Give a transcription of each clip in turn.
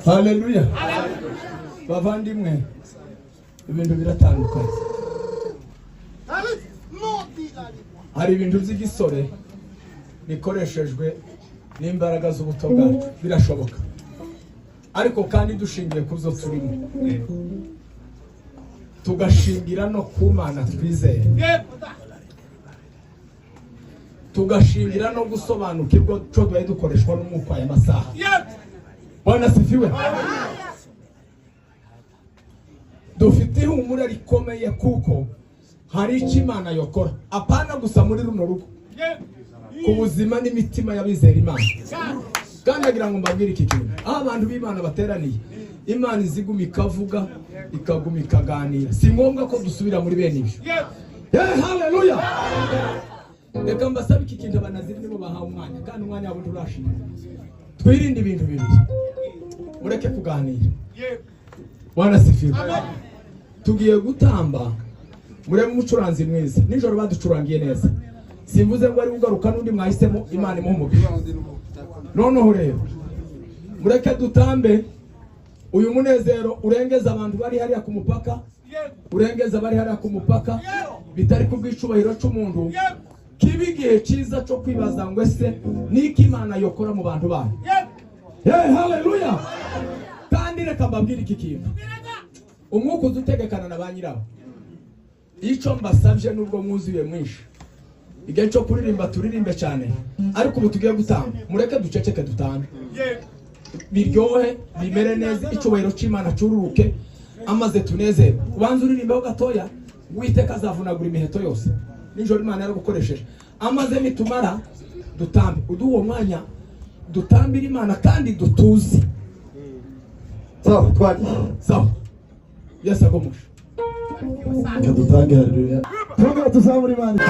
Haleluya. Bavandimwe, ibintu biratandukanye. Hari ibintu by'igisore bikoreshejwe n'imbaraga z'ubuto bwacu, birashoboka. Ariko kandi dushingiye ku zo turimo, tugashingira no ku Mana twizeye, tugashingira no gusobanukirwa cyo duhe dukoreshwa n'umwuka aya masaha. Bwana sifiwe. Dufite ihumure rikomeye kuko hari icyo Imana yokora, apana gusa muri runo rugo, ku buzima n'imitima y'abizera Imana. Kandi agira ngo mbabwire iki kintu, aho abantu b'Imana bateraniye, Imana iziguma ikavuga, ikaguma ikaganira. Si ngombwa ko dusubira muri bene ibyo. Haleluya. Reka mbasabe iki kintu abanaziri nibo bahawe umwanya, kandi umwanya wabo nturashira. Twirinde ibintu bibiri, mureke kuganira. Bwana sifiwe. Tugiye gutamba, murebe umucuranzi mwiza. Nijoro baducurangiye neza. Simvuze ngo ari ugaruka n'undi mwahisemo, Imana imuha umugisha. Noneho rero mureke dutambe uyu munezero urengeza abantu bari hariya ku mupaka, urengeza bari hariya ku mupaka, bitari ku bw'icubahiro cy'umuntu. Kiba igihe cyiza cyo kwibaza ngo ese niki Imana yokora mu bantu bayo. Haleluya. Kandi reka mbabwire iki kintu, umwuka uzutegekana na ba nyirawo. Icyo mbasabye nubwo mwuzuye mwinshi, igihe cyo kuririmba turirimbe cyane, ariko ubu tugiye gutanga, mureke duceceke dutambe, biryohe bimere neza, icyubahiro cy'Imana cyururuke, amaze tunezere. Ubanza uririmbeho gatoya, Uwiteka azavunagura imiheto yose nijoro Imana yaragukoresheje. Amaze nitumara dutambe, uduhe uwo mwanya dutambire Imana kandi dutuzi. Sawa, twari sawa. Yesu agomusha. Kadutange, haleluya. Twongera tuzamura Imana.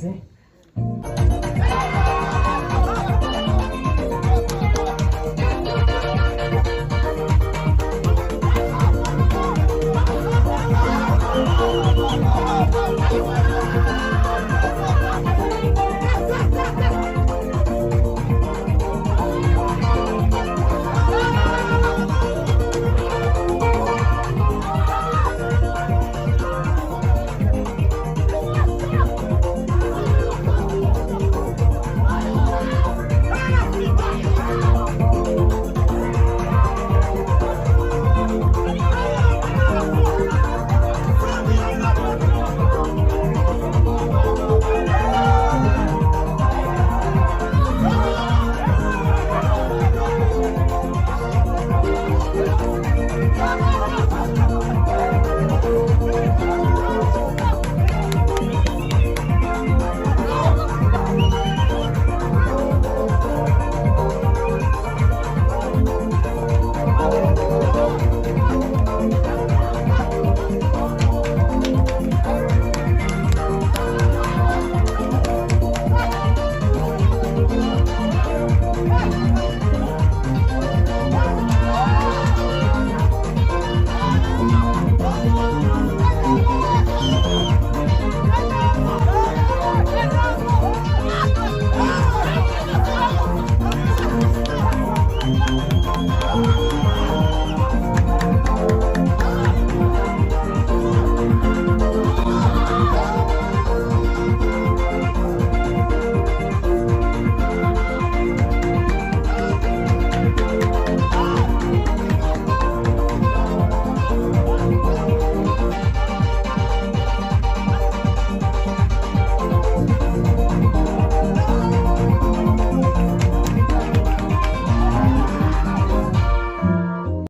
murakoze